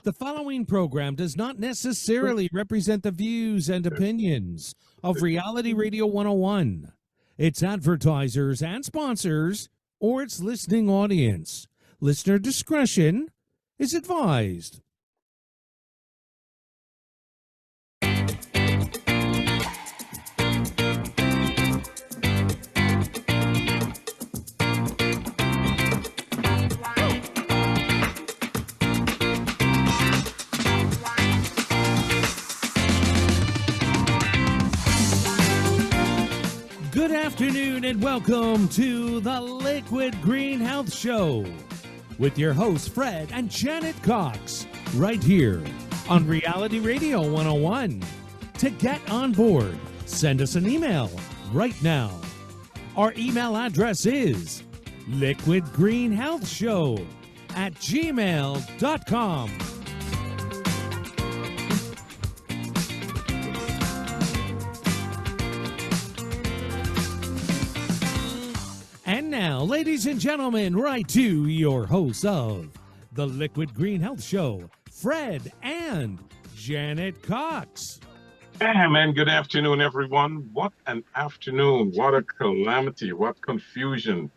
The following program does not necessarily represent the views and opinions of Reality Radio 101, its advertisers and sponsors, or its listening audience. Listener discretion is advised. Good afternoon and welcome to the Liquid Green Health Show with your hosts Fred and Janet Cox right here on Reality Radio 101. To get on board, send us an email right now. Our email address is liquidgreenhealthshow@gmail.com. And now, ladies and gentlemen, right to your hosts of the Liquid Green Health Show, Fred and Janet Cox. Hey, man, good afternoon, everyone. What an afternoon. What a calamity. What confusion.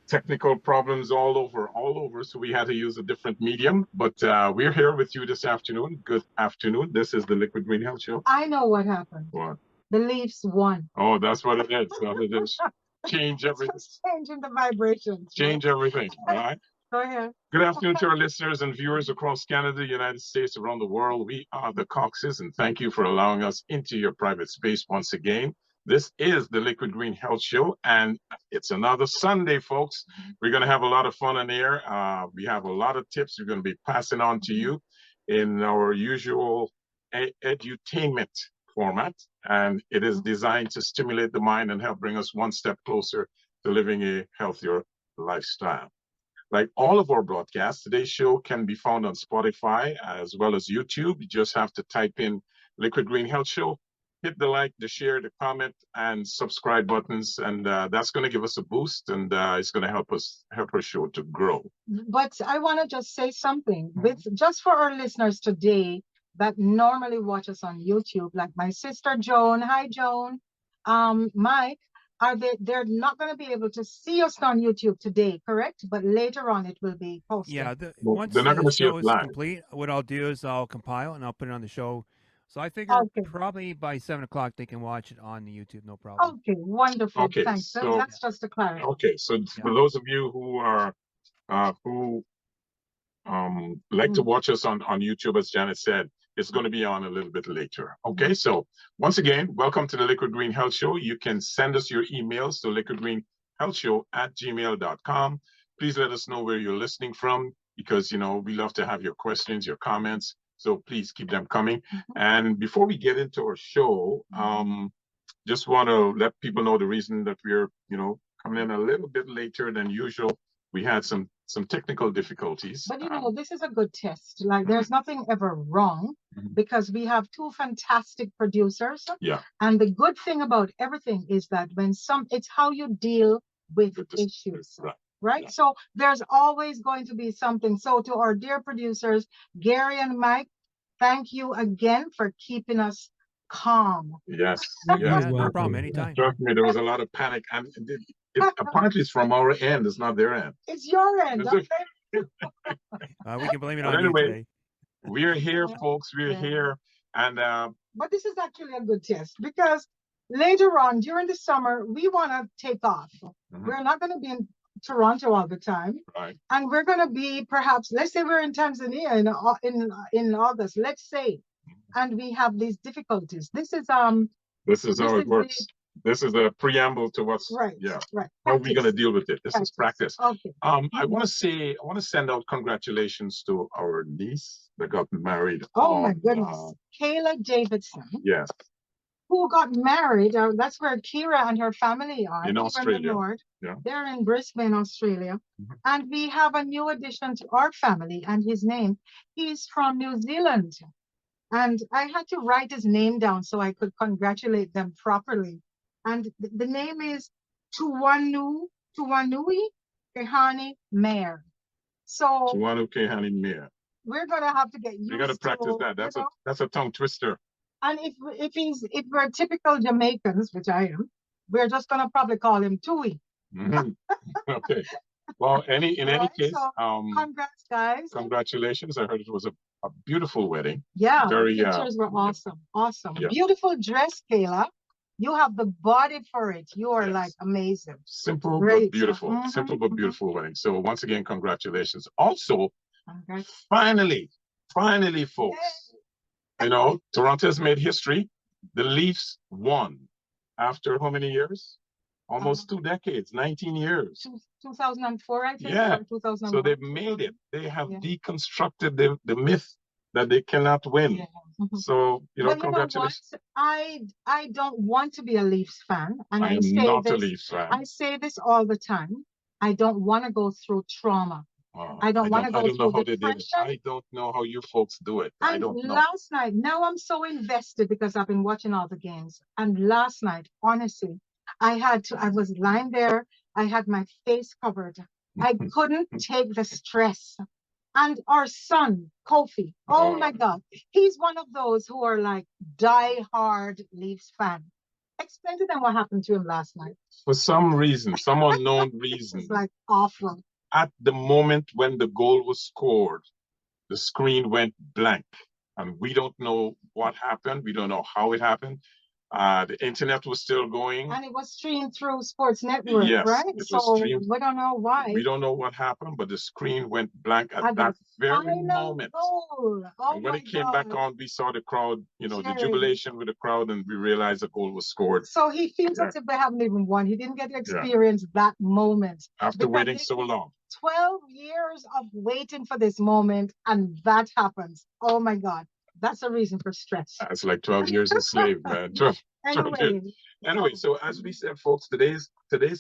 Technical problems all over. So we had to use a different medium. But we're here with you this afternoon. Good afternoon. This is the Liquid Green Health Show. I know what happened. What? The Leafs won. Oh, that's what it is. So it is. Change everything. Just changing the vibrations. Change everything. All right. Go ahead. Good afternoon to our listeners and viewers across Canada, United States, around the world. We are the Coxes, and thank you for allowing us into your private space once again. This is the Liquid Green Health Show, and it's another Sunday, folks. We're going to have a lot of fun on air. We have a lot of tips we're going to be passing on to you in our usual edutainment format, and it is designed to stimulate the mind and help bring us one step closer to living a healthier lifestyle. Like all of our broadcasts, today's show can be found on Spotify as well as YouTube. You just have to type in Liquid Green Health Show, hit the like, the share, the comment, and subscribe buttons, and that's going to give us a boost, and it's going to help our show to grow. But I want to just say something just for our listeners today that normally watch us on YouTube, like my sister Joan. Hi, Joan. Mike. They're not going to be able to see us on YouTube today, correct? But later on, it will be posted. Yeah, once the show is complete, what I'll do is I'll compile and I'll put it on the show. So I figure probably by 7 o'clock they can watch it on the YouTube, no problem. Okay, wonderful. Okay, thanks. so that's just a clarity. Okay, so for those of you who are like to watch us on YouTube, as Janet said, it's going to be on a little bit later. Okay, so once again, welcome to the Liquid Green Health Show. You can send us your emails to liquidgreenhealthshow@gmail.com. Please let us know where you're listening from, because, you know, we love to have your questions, your comments. So please keep them coming. And before we get into our show, just want to let people know the reason that we're, coming in a little bit later than usual. We had some technical difficulties. But this is a good test. Like, there's nothing ever wrong because we have two fantastic producers. Yeah. And the good thing about everything is that it's how you deal with issues. Right? Yeah. So there's always going to be something. So to our dear producers, Gary and Mike, thank you again for keeping us calm. Yes. No problem. Anytime. Trust me, there was a lot of panic, and apparently it's from our end. It's not their end. It's your end. Okay? We can blame it on you today. We're here, folks. We're here, and but this is actually a good test, because later on during the summer we want to take off. We're not going to be in Toronto all the time, right? And we're going to be, perhaps, let's say we're in Tanzania in August, let's say, and we have these difficulties. This is how it works. This is a preamble to what's right. How are we going to deal with it? This is practice. Okay. I want to send out congratulations to our niece that got married. Oh my goodness, Kayla Davidson. Yes. Who got married? That's where Kira and her family are. In Australia. Yeah. They're in Brisbane, Australia. And we have a new addition to our family, and he's from New Zealand. And I had to write his name down so I could congratulate them properly. And the name is Tuanui Kehani Mayer. So Tuanui Kehani Mayer. we're gonna have to get used to. You got to practice that. That's a tongue twister. And if we're typical Jamaicans, which I am, we're just gonna probably call him Tui. Okay. Well, in any case, so, congrats, guys. Congratulations. I heard it was a beautiful wedding. Yeah, the pictures were awesome. Awesome. Yeah. Beautiful dress, Kayla. You have the body for it. You are like amazing. Simple but beautiful. Simple but beautiful wedding. So once again, congratulations. Also, finally, folks, you know, Toronto has made history. The Leafs won after how many years? Almost 2 decades, 19 years. 2004, I think. Yeah. Or 2001. So they've made it. They have deconstructed the myth that they cannot win. Yeah. So, you know, congratulations. You know what? I don't want to be a Leafs fan. And I am not a Leafs fan. I say this all the time. I don't want to go through trauma. I don't want to go through depression. I don't know how you folks do it. And I don't know. Last night, now I'm so invested because I've been watching all the games. And last night, honestly, I was lying there. I had my face covered. I couldn't take the stress. And our son, Kofi, oh my God, he's one of those who are like die-hard Leafs fan. Explain to them what happened to him last night. For some reason, some unknown reason. It's like awful. At the moment when the goal was scored, the screen went blank. And we don't know what happened. We don't know how it happened. The internet was still going. And it was streamed through Sports Network, right? So we don't know why. We don't know what happened, but the screen went blank at that very moment. And when it came back on, we saw the crowd, you know, the jubilation with the crowd, and we realized the goal was scored. So he feels as if they haven't even won. He didn't get to experience that moment. After waiting so long. 12 years of waiting for this moment, and that happens. Oh my God. That's a reason for stress. It's like 12 years a slave, man. 12 years. Anyway, so as we said, folks, today's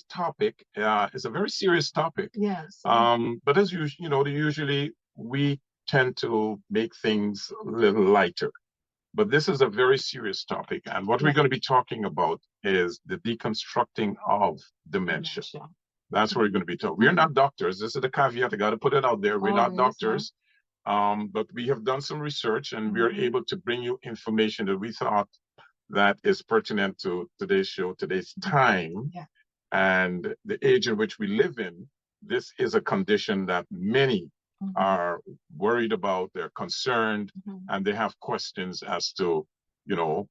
topic is a very serious topic. Yes. But as you know, usually we tend to make things a little lighter. But this is a very serious topic. And what we're going to be talking about is the deconstructing of dementia. That's what we're going to be talking. We're not doctors. This is the caveat. I got to put it out there. We're not doctors. But we have done some research, and we are able to bring you information that we thought that is pertinent to today's show, today's time, and the age in which we live in. This is a condition that many are worried about, they're concerned, and they have questions as to, you know,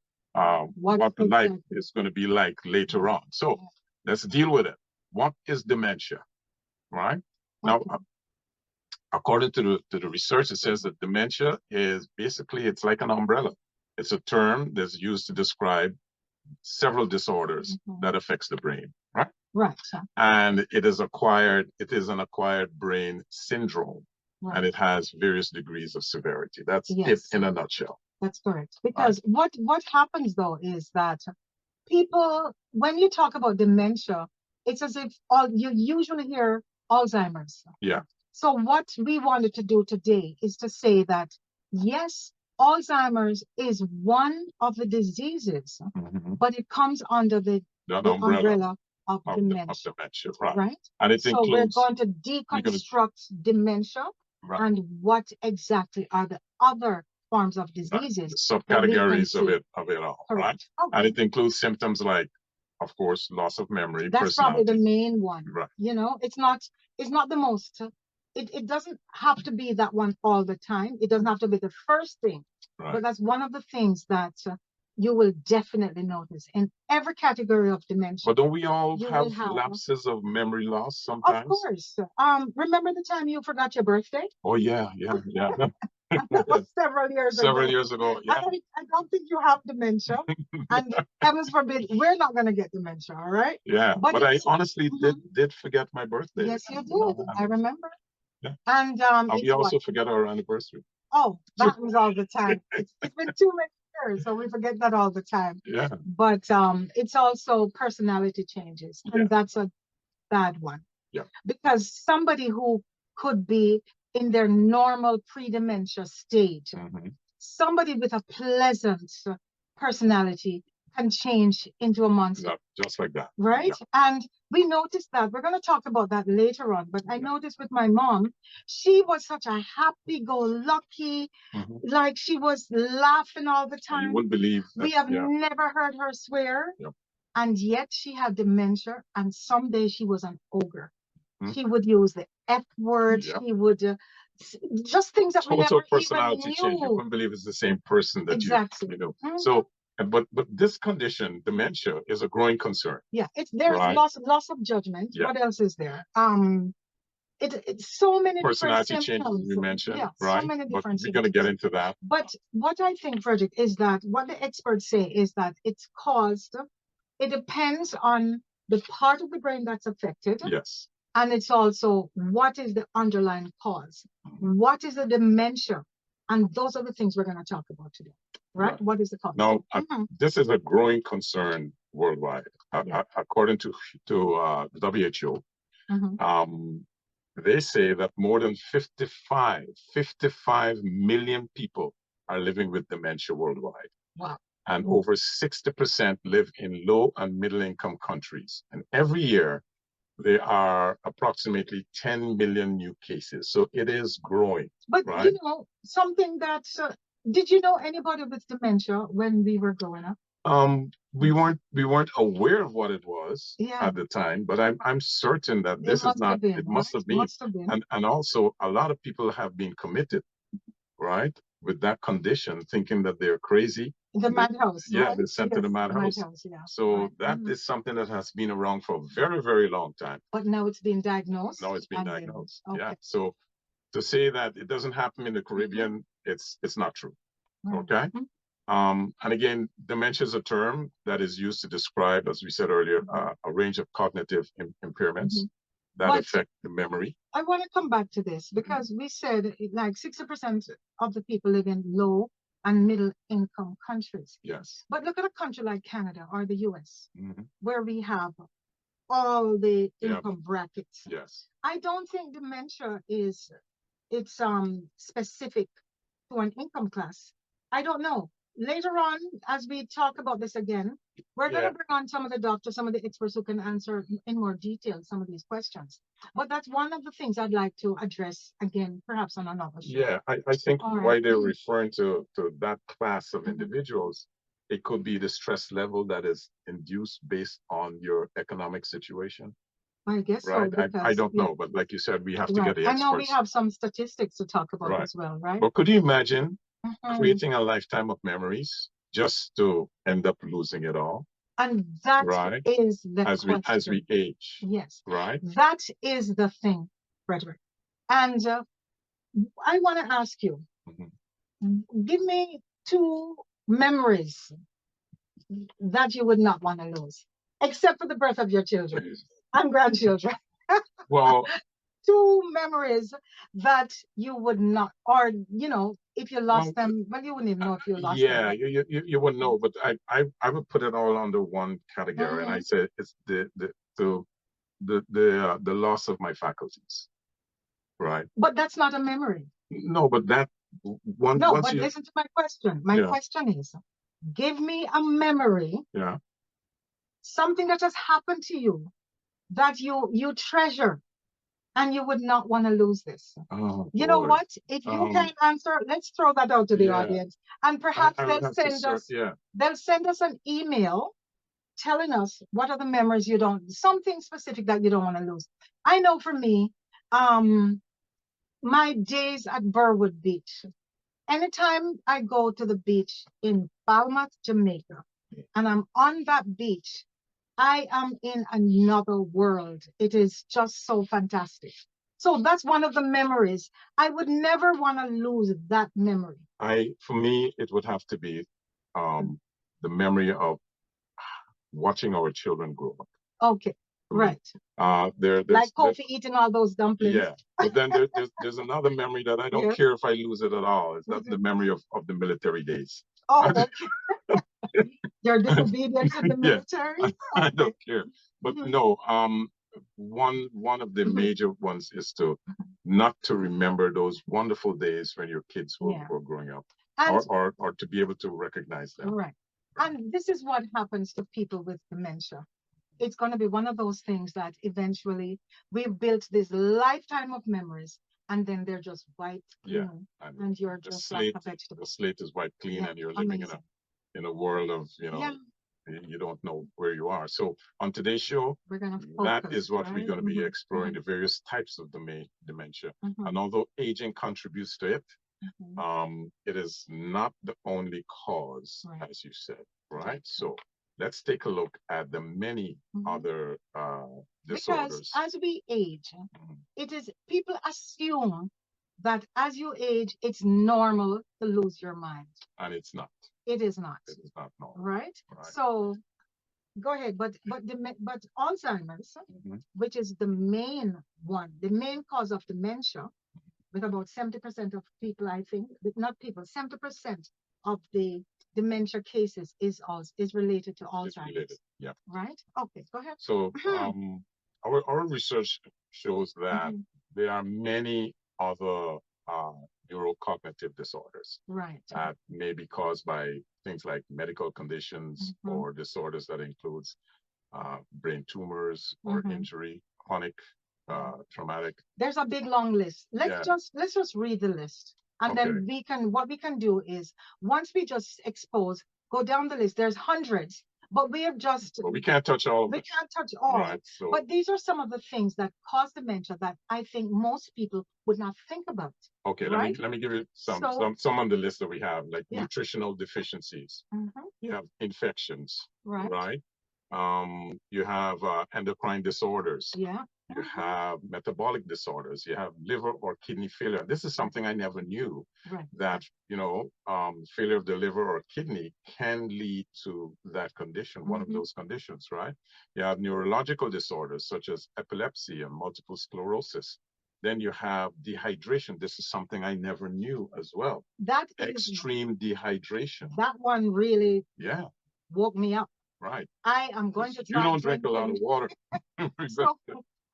what life is going to be like later on. So let's deal with it. What is dementia, right? Now, according to the research, it says that dementia is basically, it's like an umbrella. It's a term that's used to describe several disorders that affects the brain, right? Right. And it is an acquired brain syndrome, and it has various degrees of severity. That's it in a nutshell. That's correct. Because what happens though is that people, when you talk about dementia, it's as if you usually hear Alzheimer's. Yeah. So what we wanted to do today is to say that, yes, Alzheimer's is one of the diseases, but it comes under the umbrella of dementia. Right? And it includes, we're going to deconstruct dementia and what exactly are the other forms of diseases. Subcategories of it all, right? Okay. And it includes symptoms like, of course, loss of memory. That's probably the main one. Right. You know, it's not the most. It doesn't have to be that one all the time. It doesn't have to be the first thing. Right. But that's one of the things that you will definitely notice in every category of dementia. But don't we all have lapses of memory loss sometimes? Of course. Remember the time you forgot your birthday? Oh, yeah. That was several years ago. Several years ago, yeah. I don't think you have dementia. And heavens forbid, we're not going to get dementia, all right? Yeah, but I honestly did forget my birthday. Yes, you did. I remember. Yeah. And we also forget our anniversary. Oh, that was all the time. It's been too many years, so we forget that all the time. Yeah. But it's also personality changes, and that's a bad one. Yeah. Because somebody who could be in their normal pre-dementia state, somebody with a pleasant personality can change into a monster. Just like that. Right? Yeah. And we noticed that. We're going to talk about that later on. But I noticed with my mom, she was such a happy-go-lucky, like she was laughing all the time. You wouldn't believe that, we have never heard her swear. Yep. And yet she had dementia. And someday she was an ogre. She would use the F word. She would just things that we never personality even knew. change. You wouldn't believe it's the same person that you know. So, but this condition, dementia, is a growing concern. Yeah, there's loss of judgment. Yeah. What else is there? It's so many personality different changes we mentioned, yeah, right? So many different we're going to get into that. But what I think, Frederick, is that what the experts say is that it's caused. It depends on the part of the brain that's affected. Yes. And it's also what is the underlying cause? What is the dementia? And those are the things we're going to talk about today, right? Right. What is the cause? Now, this is a growing concern worldwide. According to WHO, they say that more than 55 million people are living with dementia worldwide. Wow. And over 60% live in low and middle income countries. And every year, there are approximately 10 million new cases. So it is growing. But right? You know, something that, did you know anybody with dementia when we were growing up? We weren't aware of what it was at the time, but I'm certain that this is not, it must have been. And also a lot of people have been committed, right? With that condition, thinking that they're crazy. The madhouse. Yeah, they're sent to the madhouse. Yeah. So that is something that has been around for a very, very long time. But now it's been diagnosed. Now it's been diagnosed. Okay. Yeah. So to say that it doesn't happen in the Caribbean, it's not true. Okay. And again, dementia is a term that is used to describe, as we said earlier, a range of cognitive impairments that affect the memory. I want to come back to this because we said like 60% of the people live in low and middle income countries. Yes. But look at a country like Canada or the US, where we have all the income brackets. Yes. I don't think dementia it's specific to an income class. I don't know. Later on, as we talk about this again, we're going to bring on some of the doctors, some of the experts who can answer in more detail some of these questions. But that's one of the things I'd like to address again, perhaps on another show. Yeah, I think why they're referring to that class of individuals, it could be the stress level that is induced based on your economic situation. I guess right. So. Because, I don't know, but like you said, we have to get the experts. I know we have some statistics to talk about as well, right? But could you imagine creating a lifetime of memories just to end up losing it all? And that is the question. As we age. Yes. Right. That is the thing, Frederick. And I want to ask you, give me 2 memories that you would not want to lose, except for the birth of your children and grandchildren. Well, 2 memories that you would not, or you know, if you lost them, well, you wouldn't even know if you lost them. Yeah, you wouldn't know, but I would put it all under one category, and I said it's the loss of my faculties, right? But that's not a memory. No, but that one. No, but listen to my question. My question is, give me a memory. Yeah. Something that has happened to you that you treasure. And you would not want to lose this. Oh, you know what? If you can't answer, let's throw that out to the audience. And perhaps they'll send us an email telling us what are the memories you don't, something specific that you don't want to lose. I know for me, my days at Burwood Beach. Anytime I go to the beach in Falmouth, Jamaica, and I'm on that beach, I am in another world. It is just so fantastic. So that's one of the memories. I would never want to lose that memory. For me, it would have to be the memory of watching our children grow up. Okay, right. Like Kofi eating all those dumplings. Yeah, but then there's another memory that I don't care if I lose it at all. It's not the memory of the military days. Oh, okay. Your disobedience in the military? I don't care. But no, one of the major ones is not to remember those wonderful days when your kids were growing up, or to be able to recognize them. Right. And this is what happens to people with dementia. It's going to be one of those things that eventually we've built this lifetime of memories, and then they're just wiped clean, and you're just like a vegetable. The slate is wiped clean, and you're living in a world of, you don't know where you are. So on today's show, we're gonna that is what we're going to be exploring, the various types of dementia. And although aging contributes to it, it is not the only cause, as you said, right? So let's take a look at the many other disorders. Because as we age, it is, people assume that as you age, it's normal to lose your mind. And it's not. It is not. It is not normal. Right? So go ahead. But Alzheimer's, which is the main one, the main cause of dementia, with about 70% of people, I think, not people, 70% of the dementia cases is related to Alzheimer's. Yeah. Right? Okay, go ahead. So our research shows that there are many other neurocognitive disorders that may be caused by things like medical conditions or disorders that includes brain tumors or injury, chronic, traumatic. There's a big long list. Let's just read the list, and then what we can do is, once we just go down the list. There's hundreds, but we have just. But we can't touch all. We can't touch all. Right, so. But these are some of the things that cause dementia that I think most people would not think about. Okay, right? let me give you some on the list that we have, like nutritional deficiencies. You have infections, right? You have endocrine disorders. Yeah. You have metabolic disorders. You have liver or kidney failure. This is something I never knew, that, failure of the liver or kidney can lead to that condition, one of those conditions, right? You have neurological disorders such as epilepsy and multiple sclerosis. Then you have dehydration. This is something I never knew as well. That extreme dehydration. That one really woke me up. Right. I am going to try. You don't drink a lot of water.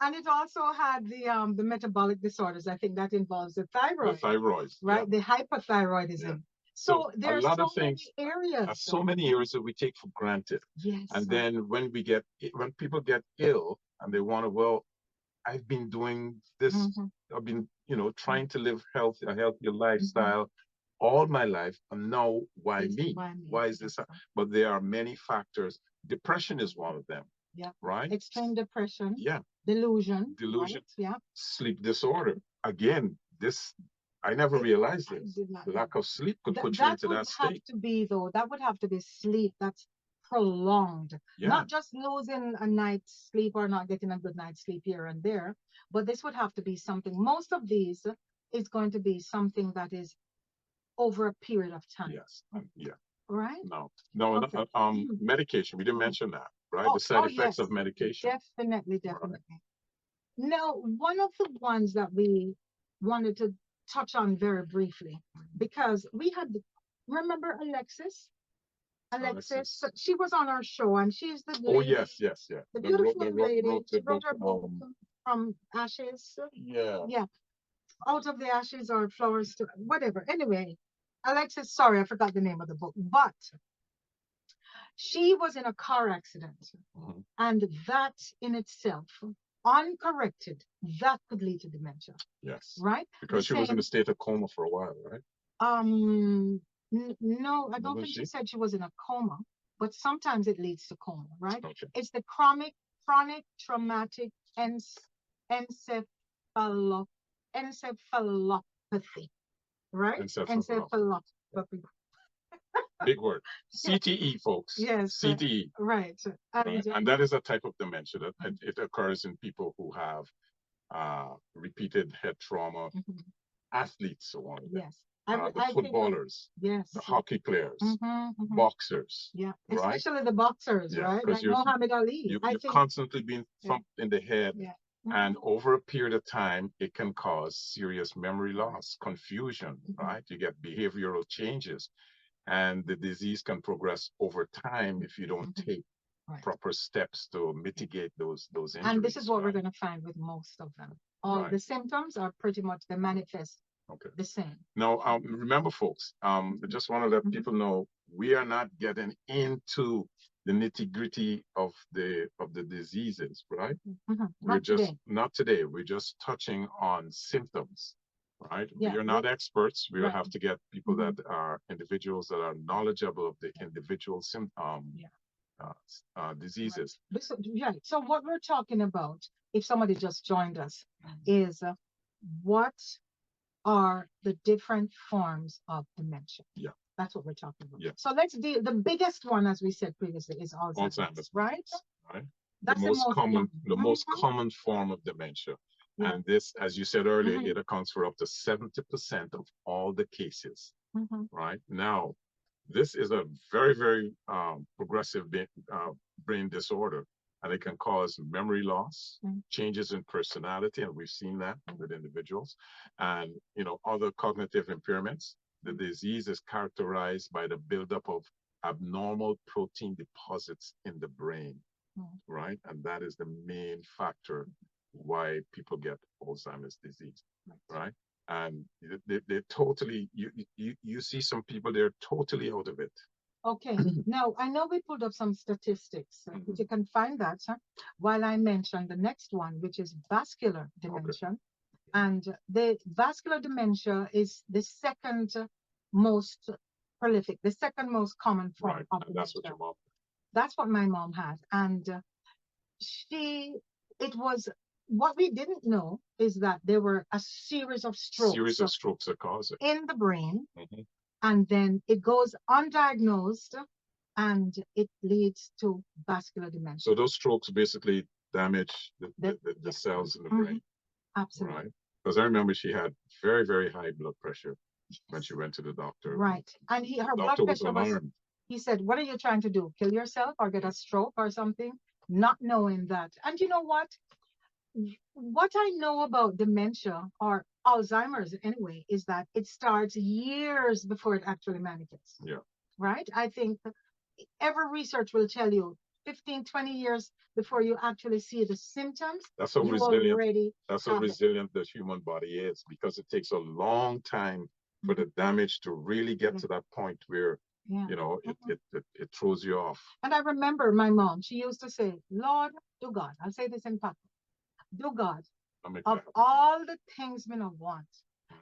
And it also had the metabolic disorders. I think that involves the thyroid. The thyroids. Right. The hypothyroidism. Yeah. So there are so many areas. So many areas that we take for granted. Yes. And then when people get ill and they want to, I've been doing this. I've been, trying to live a healthier lifestyle all my life, and now why me? Why is this? But there are many factors. Depression is one of them. Yeah. Right. Extreme depression. Yeah. Delusion. Right? Yeah. Sleep disorder. Again, I never realized this. The lack of sleep could put you into that state. That would have to be sleep that's prolonged. Yeah. Not just losing a night's sleep or not getting a good night's sleep here and there, but this would have to be something. Most of these is going to be something that is over a period of time. Yes. Right? No. Okay. Medication. We didn't mention that, right? The side effects of medication. Definitely. Right. Now, one of the ones that we wanted to touch on very briefly, because we had, remember Alexis? Alexis, she was on our show, and she's the lady. Oh, yes. The beautiful lady. She wrote her book, From Ashes. Yeah. Out of the Ashes or Flowers to whatever. Anyway, Alexis, sorry, I forgot the name of the book, but she was in a car accident, and that in itself, uncorrected, that could lead to dementia. Yes. Right? Because she was in a state of coma for a while, right? No, I don't think she said she was in a coma, but sometimes it leads to coma, right? Okay. It's the chronic traumatic encephalopathy, right? Encephalopathy. Big word. CTE, folks. Yes. CTE. Right. And that is a type of dementia that it occurs in people who have repeated head trauma. Athletes are one of them. Yes. The footballers. Yes. The hockey players. Boxers. Yeah. Right? Especially the boxers, right? Like Muhammad Ali. You've constantly been thumped in the head. Yeah. And over a period of time, it can cause serious memory loss, confusion, right? You get behavioral changes. And the disease can progress over time if you don't take proper steps to mitigate those injuries. And this is what we're going to find with most of them. All the symptoms are pretty much, they manifest the same. Now, remember, folks, I just want to let people know we are not getting into the nitty-gritty of the diseases, right? Not today. We're just touching on symptoms, right? We are not experts. We will have to get people that are individuals that are knowledgeable of the individual diseases. So what we're talking about, if somebody just joined us, is what are the different forms of dementia? Yeah. That's what we're talking about. Yeah. So let's deal, the biggest one, as we said previously, is Alzheimer's, right? Right. That's the most common form of dementia. Yeah. And this, as you said earlier, it accounts for up to 70% of all the cases. Right. Now, this is a very, very progressive brain disorder, and it can cause memory loss, changes in personality, and we've seen that with individuals, and other cognitive impairments. The disease is characterized by the buildup of abnormal protein deposits in the brain, right? And that is the main factor why people get Alzheimer's disease, right? And they totally, you see some people, they're totally out of it. Okay, now I know we pulled up some statistics. If you can find that, while I mentioned the next one, which is vascular dementia. Okay. And the vascular dementia is the second most prolific, the second most common form of dementia. That's what your mom. That's what my mom had. And what we didn't know is that there were a series of strokes. Are causing in the brain. And then it goes undiagnosed and it leads to vascular dementia. So those strokes basically damage the cells in the brain. Absolutely. Right? Because I remember she had very, very high blood pressure when she went to the doctor. Right. And her blood pressure was, he said, what are you trying to do? Kill yourself or get a stroke or something? Not knowing that. And you know what? What I know about dementia, or Alzheimer's anyway, is that it starts years before it actually manifests. Yeah. Right? I think every research will tell you 15, 20 years before you actually see the symptoms. That's how resilient the human body is, because it takes a long time for the damage to really get to that point where it throws you off. And I remember my mom, she used to say, Lord, do God, I'll say this in Papa, do God, of all the things me not want,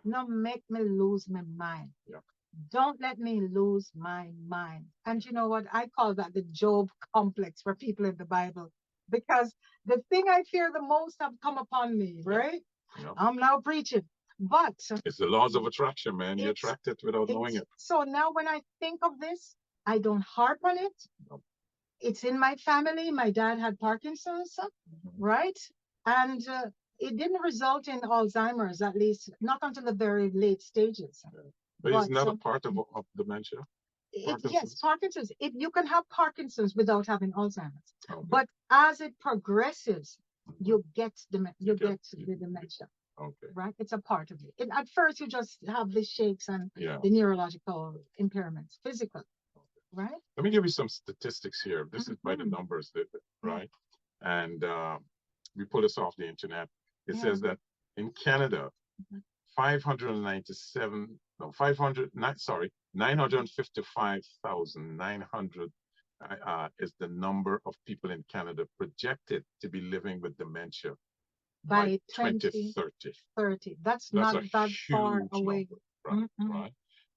not make me lose my mind. Yeah. Don't let me lose my mind. And you know what? I call that the Job complex for people in the Bible, because the thing I fear the most have come upon me, right? Yeah. I'm now preaching. But it's the laws of attraction, man. You attract it without knowing it. So now when I think of this, I don't harp on it. No. It's in my family. My dad had Parkinson's, right? And it didn't result in Alzheimer's, at least not until the very late stages. Yeah. But it's not a part of dementia? Yes, Parkinson's. You can have Parkinson's without having Alzheimer's. Okay. But as it progresses, you get the dementia. Okay. Right? It's a part of it. At first, you just have the shakes and the neurological impairments, physical. Right? Let me give you some statistics here. This is by the numbers, right? And we pull this off the internet. It says that in Canada, 955,900 is the number of people in Canada projected to be living with dementia by 2030. That's not that far away. Number, right?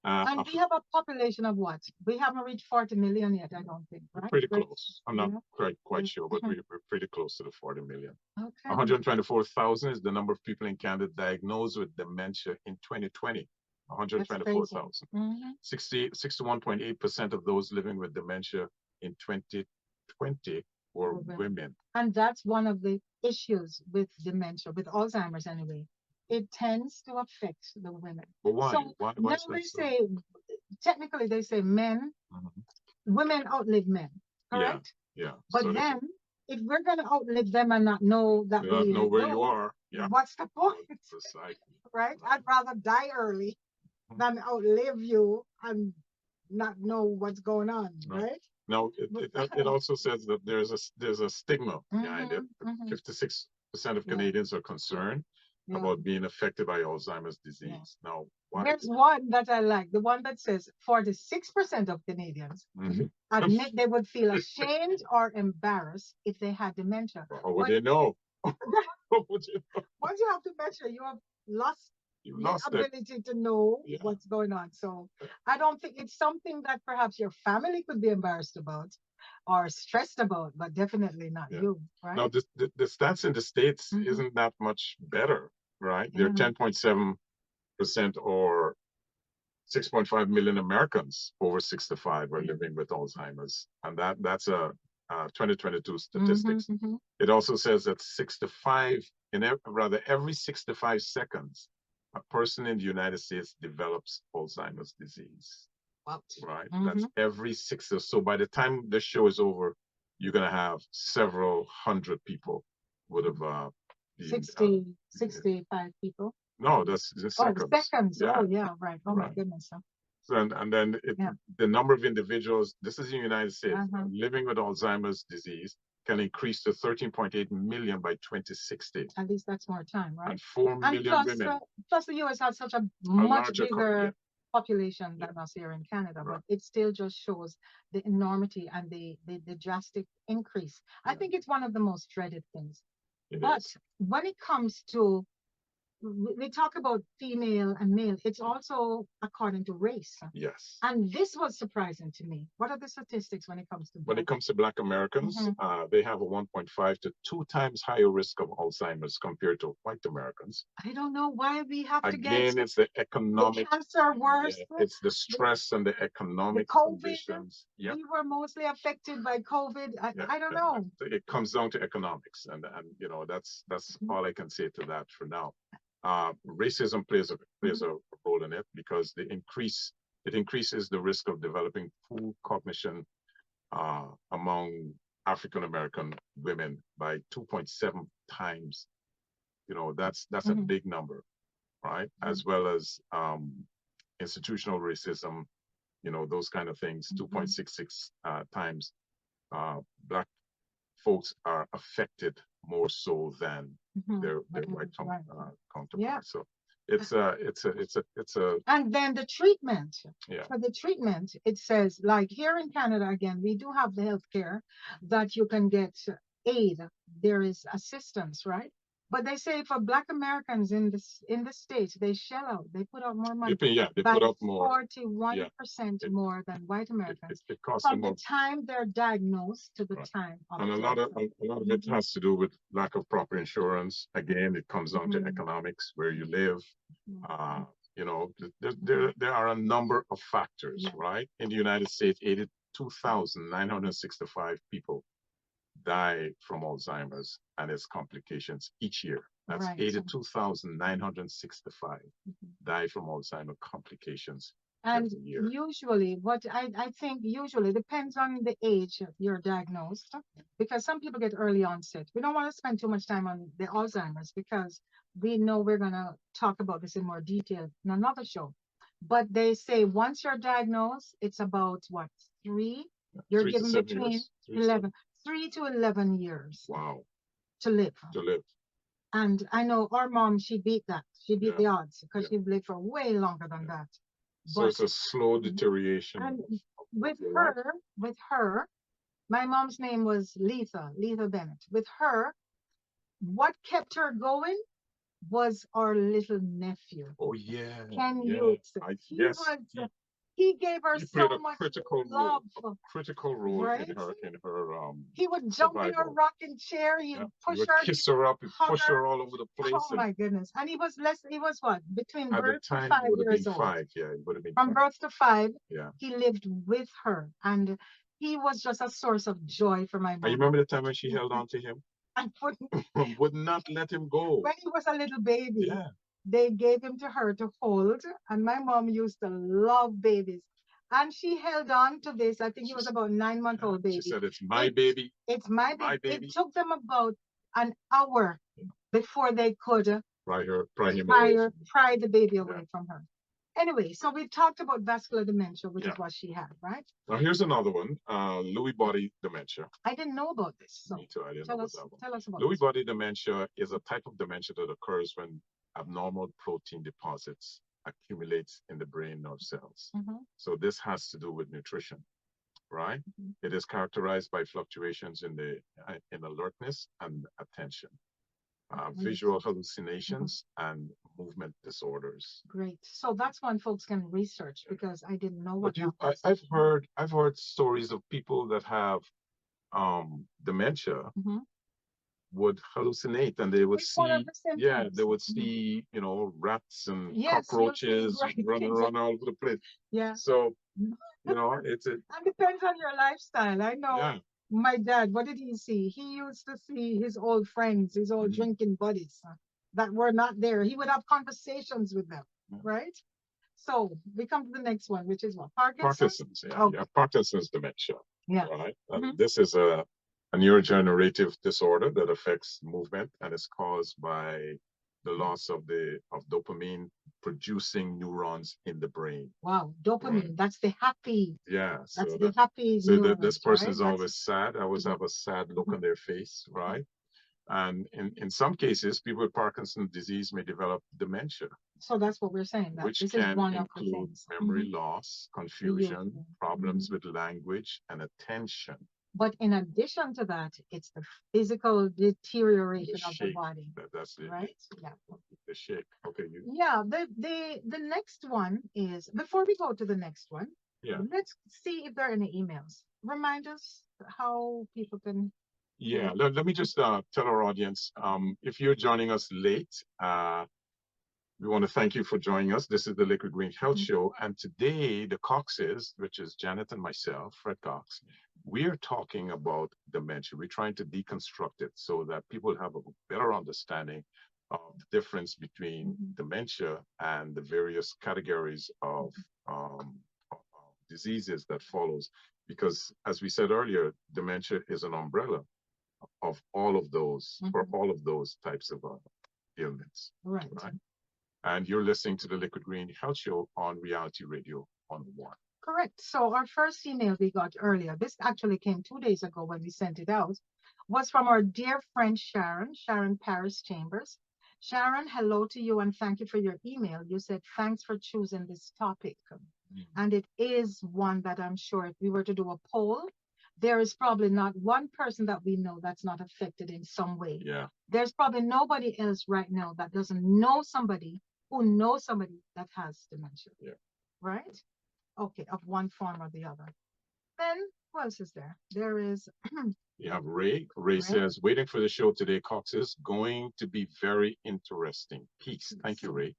And we have a population of what? We haven't reached 40 million yet, I don't think, right? Pretty close. I'm not quite sure, but we're pretty close to the 40 million. Okay. 124,000 is the number of people in Canada diagnosed with dementia in 2020. 124,000. 61.8% of those living with dementia in 2020 were women. And that's one of the issues with dementia, with Alzheimer's anyway. It tends to affect the women. But why? So why now they say, technically they say women outlive men, correct? Yeah. But so then, if we're going to outlive them and not know that we know where you are, what's the point? Right? I'd rather die early than outlive you and not know what's going on, right? No, it also says that there's a stigma behind it. 56% of Canadians are concerned about being affected by Alzheimer's disease. Now, there's one that I like, the one that says 46% of Canadians admit they would feel ashamed or embarrassed if they had dementia. How would they know? Once you have dementia, you have lost the ability to know what's going on. So I don't think it's something that perhaps your family could be embarrassed about or stressed about, but definitely not you, right? Now, the stats in the States isn't that much better, right? They're 10.7% or 6.5 million Americans over 65 are living with Alzheimer's. And that's a 2022 statistics. It also says that every 65 seconds, a person in the United States develops Alzheimer's disease. What? Right? That's every 60. So by the time the show is over, you're going to have several hundred people would have been, 65 people. No, that's the seconds. Seconds. Yeah. Oh, yeah, right. Oh, my goodness. So, and then the number of individuals, this is in the United States, living with Alzheimer's disease can increase to 13.8 million by 2060. At least that's more time, right? And 4 million women. Plus the US has such a much bigger population than us here in Canada, but it still just shows the enormity and the drastic increase. I think it's one of the most dreaded things. But when it comes to, we talk about female and male, it's also according to race. Yes. And this was surprising to me. What are the statistics when it comes to When it comes to Black Americans, they have a 1.5 to 2 times higher risk of Alzheimer's compared to white Americans. I don't know why we have to get... Again, it's the economic... The cancer worse. It's the stress and the economic conditions. We were mostly affected by COVID. I don't know. It comes down to economics. And you know, that's all I can say to that for now. Racism plays a role in it because it increases the risk of developing poor cognition among African American women by 2.7 times. You know, that's a big number, right? As well as institutional racism, you know, those kind of things. 2.66 times Black folks are affected more so than their white counterparts. So it's a and then the treatment. For the treatment, it says, like here in Canada, again, we do have the healthcare that you can get aid. There is assistance, right? But they say for Black Americans in the States, they shell out. They put out more money. They put out more. 41% more than white Americans. It costs from the time they're diagnosed to the time of and a lot of it has to do with lack of proper insurance. Again, it comes down to economics, where you live. You know, there are a number of factors, right? In the United States, 82,965 people die from Alzheimer's and its complications each year. That's 82,965 die from Alzheimer's complications. And usually, what I think usually depends on the age you're diagnosed, because some people get early onset. We don't want to spend too much time on the Alzheimer's because we know we're going to talk about this in more detail in another show. But they say once you're diagnosed, it's about what, 3? You're given between 3 to 11 years. Wow. To live. And I know our mom, she beat that. She beat the odds because she lived for way longer than that. So but, it's a slow deterioration. And with her, my mom's name was Letha Bennett. With her, what kept her going was our little nephew. Oh yeah. Ken Hughes. He gave her so much love. A critical role in her he would jump in her rocking chair, he'd push her, kiss her up, he'd push her all over the place. Oh my goodness. And he was what? Between birth to 5 years old. From birth to 5, he lived with her. And he was just a source of joy for my mom. I remember the time when she held on to him? And would not let him go. When he was a little baby. They gave him to her to hold, and my mom used to love babies. And she held on to this. I think he was about 9-month-old baby. She said, "It's my baby. It's my baby." It took them about an hour before they could pry the baby away from her. Anyway, so we talked about vascular dementia, which is what she had, right? Now here's another one, Lewy body dementia. I didn't know about this. So me too, I didn't tell know us about that one. Tell us about Lewy body dementia is a type of dementia that occurs when abnormal protein deposits accumulates in the brain nerve cells. So this has to do with nutrition, right? It is characterized by fluctuations in alertness and attention, visual hallucinations, and movement disorders. Great. So that's one folks can research, because I didn't know what. I've heard stories of people that have dementia would hallucinate, and they would they would see, you know, rats and cockroaches running around all over the place. Yeah. So, you know, it depends on your lifestyle. I know my dad, what did he see? He used to see his old friends, his old drinking buddies that were not there. He would have conversations with them, right? So we come to the next one, which is what? Parkinson's? Parkinson's dementia. Yeah. Right. This is a neurodegenerative disorder that affects movement, and is caused by the loss of dopamine producing neurons in the brain. Wow, dopamine, that's the happy. Yeah. That's the happy neurons, this person is always sad. Always have a sad look on their face, right? And in some cases, people with Parkinson's disease may develop dementia. So that's what we're saying. Which can include memory loss, confusion, problems with language, and attention. But in addition to that, it's the physical deterioration of the body. That's it. Right? Yeah. The shake. Okay. Yeah. The next one is, before we go to the next one, let's see if there are any emails. Remind us how people can. Yeah. Let me just tell our audience, if you're joining us late, we want to thank you for joining us. This is the Liquid Green Health Show. And today, the Coxes, which is Janet and myself, Fred Cox, we are talking about dementia. We're trying to deconstruct it so that people have a better understanding of the difference between dementia and the various categories of diseases that follows. Because as we said earlier, dementia is an umbrella of all of those, for all of those types of ailments. Right. And you're listening to the Liquid Green Health Show on Reality Radio 101. Correct. So our first email we got earlier, this actually came 2 days ago when we sent it out, was from our dear friend Sharon Paris Chambers. Sharon, hello to you and thank you for your email. You said, thanks for choosing this topic. And it is one that I'm sure if we were to do a poll, there is probably not one person that we know that's not affected in some way. Yeah. There's probably nobody else right now that doesn't know somebody who knows somebody that has dementia. Yeah. Right? Okay, of one form or the other. Then who else is there? There is you have Ray. Ray says, waiting for the show today, Cox, is going to be very interesting. Peace. Thank you, Ray.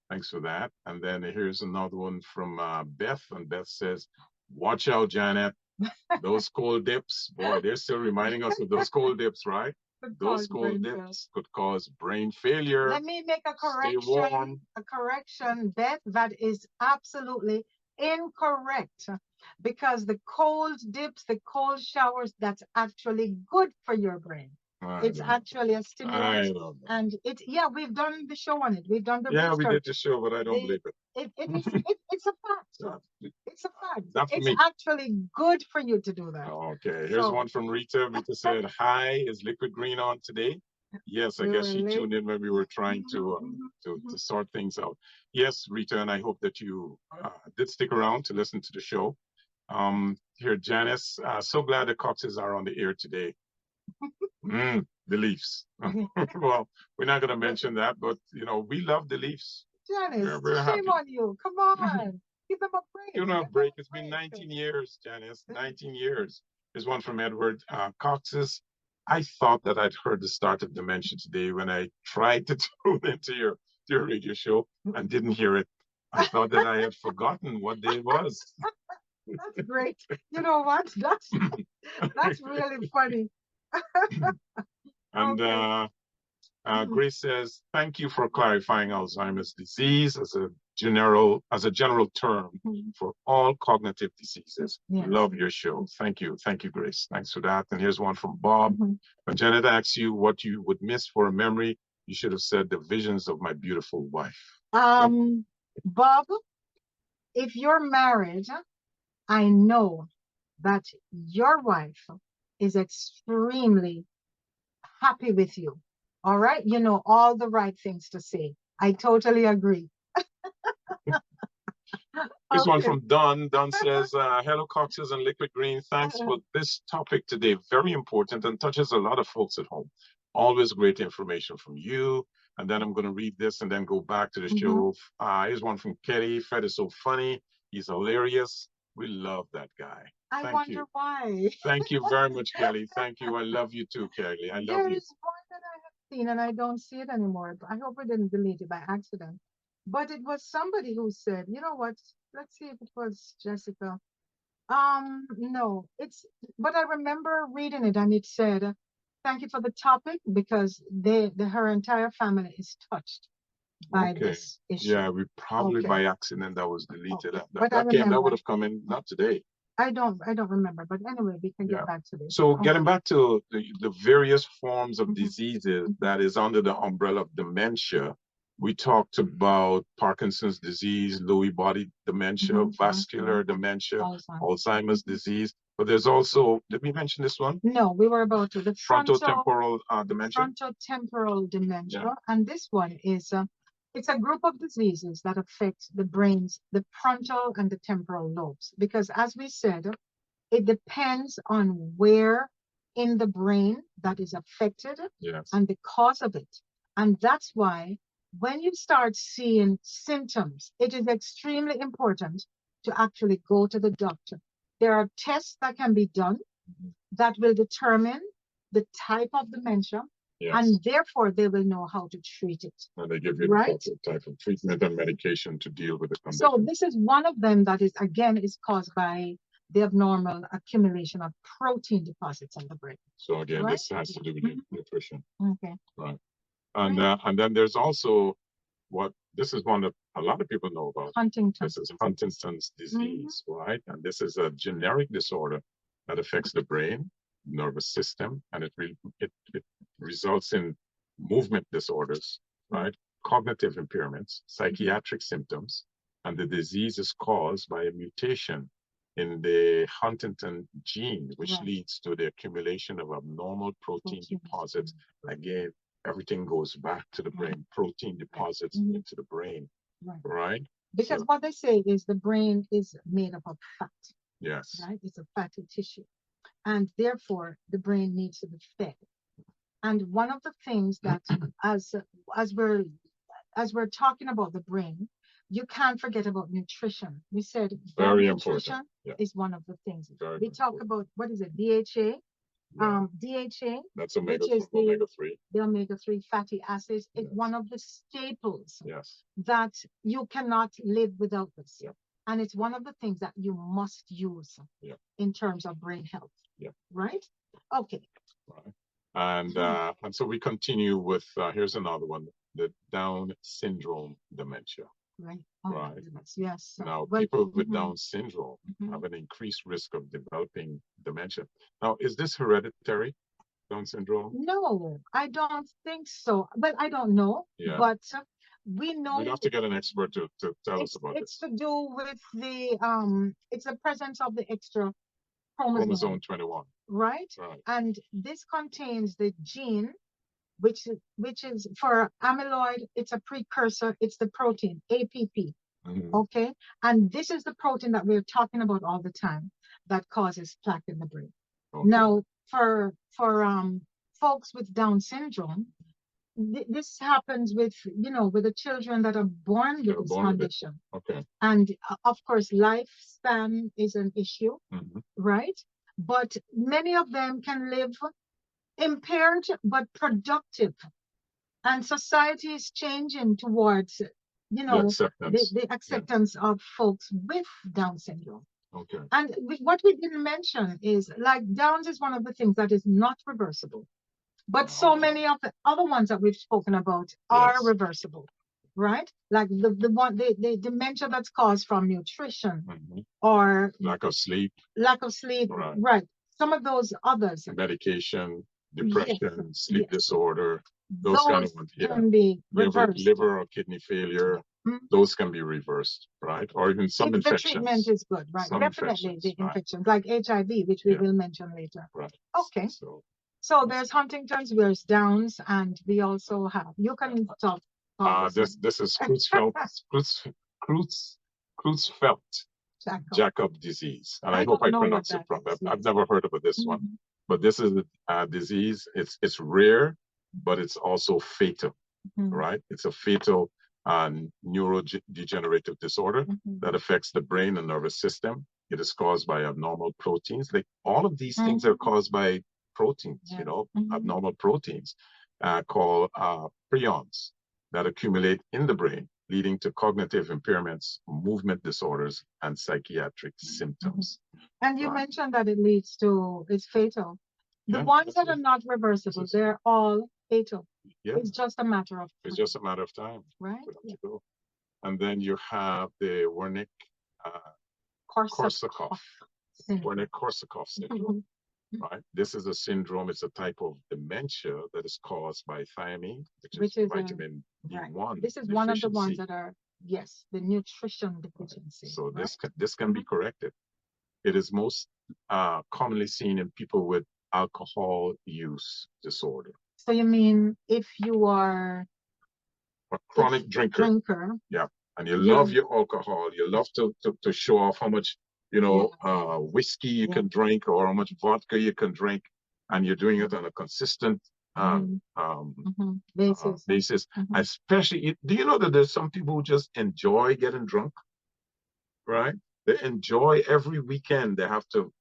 Thanks for that. And then here's another one from Beth. And Beth says, watch out, Janet. Those cold dips, boy, they're still reminding us of those cold dips, right? Those cold dips could cause brain failure. Let me make a correction, Beth. That is absolutely incorrect, because the cold dips, the cold showers, that's actually good for your brain. It's actually a stimulant, and we've done the show on it. We've done the research. We did the show, but I don't believe it. It's a fact. It's a fact. Not for me. It's actually good for you to do that. Okay, here's one from Rita. Rita said, "Hi, is Liquid Green on today?" Yes, I guess she tuned in when we were trying to sort things out. Yes, Rita, and I hope that you did stick around to listen to the show. Here, Janice, so glad the Coxes are on the air today. The Leafs. Well, we're not going to mention that, but you know, we love the Leafs. Janice, shame on you. Come on. Give them a break. Give them a break. It's been 19 years, Janice. 19 years. Here's one from Edward. Coxes, I thought that I'd heard the start of dementia today when I tried to tune into your radio show and didn't hear it. I thought that I had forgotten what day it was. That's great. You know what? That's really funny. And Grace says, thank you for clarifying Alzheimer's disease as a general term for all cognitive diseases. Yes. Love your show. Thank you, Grace. Thanks for that. And here's one from Bob. When Janet asks you what you would miss for a memory, you should have said the visions of my beautiful wife. Bob, if you're married, I know that your wife is extremely happy with you. All right. You know all the right things to say. I totally agree. This one from Don. Don says, hello, Coxes and Liquid Green. Thanks for this topic today. Very important and touches a lot of folks at home. Always great information from you. And then I'm going to read this and then go back to the show. Here's one from Kelly. Fred is so funny. He's hilarious. We love that guy. I wonder why. Thank you very much, Kelly. Thank you. I love you too, Kelly. I love you. There is one that I have seen and I don't see it anymore. I hope I didn't delete it by accident. But it was somebody who said, you know what? Let's see if it was Jessica. No, but I remember reading it and it said, thank you for the topic because her entire family is touched by this issue. Yeah, we probably by accident that was deleted. That would have come in, not today. I don't remember, but anyway, we can get back to this. So getting back to the various forms of diseases that is under the umbrella of dementia, we talked about Parkinson's disease, Lewy body dementia, vascular dementia, Alzheimer's disease. But there's also, did we mention this one? No, we were about the frontotemporal dementia. Frontotemporal dementia, and this one is it's a group of diseases that affect the brains, the frontal and the temporal lobes, because as we said, it depends on where in the brain that is affected and the cause of it. And that's why when you start seeing symptoms, it is extremely important to actually go to the doctor. There are tests that can be done that will determine the type of dementia, and therefore they will know how to treat it. And they give you the type of treatment and medication to deal with the condition. So this is one of them that is, again, is caused by the abnormal accumulation of protein deposits in the brain. So again, this has to do with nutrition. Okay. Right. And then there's also this is one that a lot of people know about. Huntington. This is Huntington's disease, right? And this is a generic disorder that affects the brain, nervous system, and it results in movement disorders, right? Cognitive impairments, psychiatric symptoms, and the disease is caused by a mutation in the Huntington gene, which leads to the accumulation of abnormal protein deposits. Again, everything goes back to the brain, protein deposits into the brain, right? Because what they say is the brain is made up of fat. Yes. Right? It's a fatty tissue. And therefore, the brain needs to be fed. And one of the things that, as we're talking about the brain, you can't forget about nutrition. We said very nutrition is one of the things. We talk about, what is it, DHA? DHA, that's omega 3. The omega-3 fatty acids is one of the staples that you cannot live without this. And it's one of the things that you must use in terms of brain health. Right? Okay. Right. And so we continue with, here's another one, the Down syndrome dementia. Right. Oh, yes. Now, people with Down syndrome have an increased risk of developing dementia. Now, is this hereditary, Down syndrome? No, I don't think so. But I don't know. But we know. We'd have to get an expert to tell us about it's to do with it's the presence of the extra chromosome 21. Right? And this contains the gene which is for amyloid. It's a precursor. It's the protein APP. Okay, and this is the protein that we're talking about all the time that causes plaque in the brain. Now, for folks with Down syndrome, this happens with the children that are born with this condition. And of course, lifespan is an issue, right? But many of them can live impaired but productive, and society is changing towards the acceptance of folks with Down syndrome. And what we didn't mention is, like, Downs is one of the things that is not reversible, but so many of the other ones that we've spoken about are reversible, right? Like the dementia that's caused from nutrition or lack of sleep, right? Some of those others, medication, depression, sleep disorder, those kind of ones, can be reversed. Liver or kidney failure, those can be reversed, right? Or even some infections. The treatment is good, right? Definitely the infections, like HIV, which we will mention later. Right. Okay. So there's Huntington's, there's Downs, and we also have, you can talk This is Creutzfeldt-Jakob disease, and I hope I pronounce it properly. I've never heard of this one, but this is a disease. It's rare, but it's also fatal. Right? It's a fatal neurodegenerative disorder that affects the brain and nervous system. It is caused by abnormal proteins. Like all of these things are caused by proteins, you know, abnormal proteins called prions that accumulate in the brain, leading to cognitive impairments, movement disorders, and psychiatric symptoms. And you mentioned that it's fatal. The ones that are not reversible, they're all fatal. It's just a matter of time. It's just a matter of time. Right. And then you have the Wernicke-Korsakoff syndrome. Right. This is a syndrome. It's a type of dementia that is caused by thiamine, which is vitamin B1. This is one of the ones that are the nutrition deficiency. So this can be corrected. It is most commonly seen in people with alcohol use disorder. So you mean if you are a chronic drinker, and you love your alcohol, you love to show off how much, you know, whiskey you can drink or how much vodka you can drink, and you're doing it on a consistent basis. Especially, do you know that there's some people who just enjoy getting drunk, right? They enjoy every weekend. They have to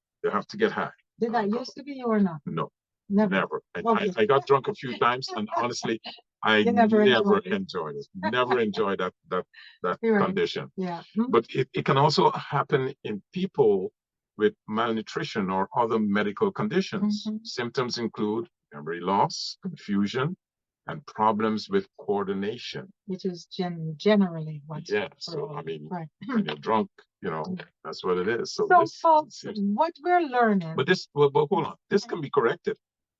get high. Did that used to be you or not? No. Never. I got drunk a few times, and honestly, I never enjoyed it. Never enjoyed that condition. Yeah. But it can also happen in people with malnutrition or other medical conditions. Symptoms include memory loss, confusion, and problems with coordination. Which is generally what. Yeah. So I mean, when you're drunk, you know, that's what it is. So folks, what we're learning. But hold on. This can be corrected.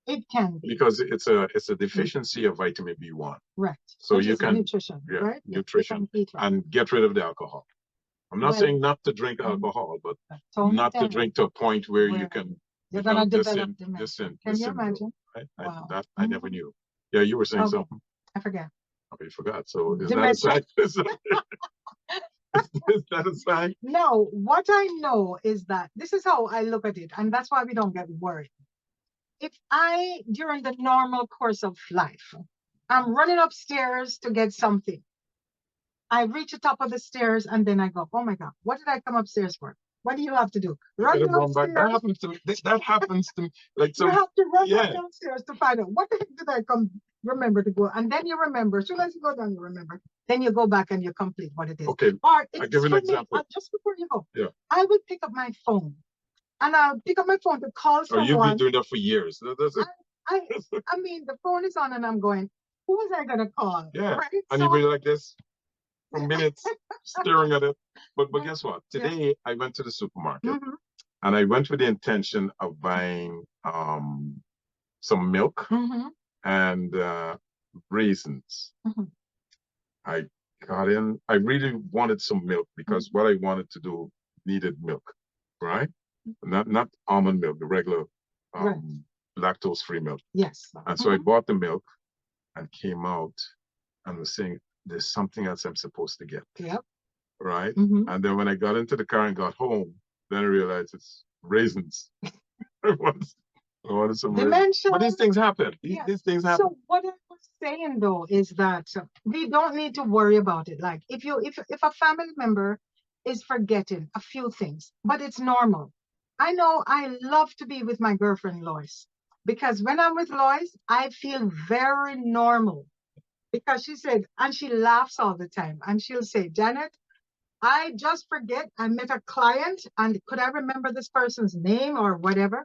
It can be. Because it's a deficiency of vitamin B1. Right. So you can nutrition, right? Nutrition and get rid of the alcohol. I'm not saying not to drink alcohol, but not to drink to a point where you can you're gonna develop dementia. Can you imagine? Wow. I never knew. Yeah, you were saying something. I forgot. Oh, you forgot. So is that a sign? Is that a sign? No, what I know is that this is how I look at it, and that's why we don't get worried. If during the normal course of life, I'm running upstairs to get something, I reach the top of the stairs and then I go, oh my God, what did I come upstairs for? What do you have to do? Run back. That happens to me. That happens to me. Like you have to run back downstairs to find out what the heck did I remember to go, and then you remember. As soon as you go down, you remember. Then you go back and you complete what it is. Okay. Or I'll give an example. Just before you go, I would pick up my phone. And I'll pick up my phone to call someone. You've been doing that for years. I mean, the phone is on and I'm going, who was I going to call? Yeah. Right? And you'll be like this for minutes, staring at it. But guess what? Today, I went to the supermarket and I went with the intention of buying some milk and raisins. I got in. I really wanted some milk because what I wanted to do needed milk, right? Not almond milk, the regular lactose-free milk. Yes. And so I bought the milk and came out and was saying, there's something else I'm supposed to get. Yep. Right? And then when I got into the car and got home, then I realized it's raisins. I wanted some raisins. But these things happen. These things happen. So what I was saying though is that we don't need to worry about it. Like if a family member is forgetting a few things, but it's normal. I know I love to be with my girlfriend, Lois, because when I'm with Lois, I feel very normal. Because she said, and she laughs all the time, and she'll say, Janet, I just forget I met a client, and could I remember this person's name or whatever?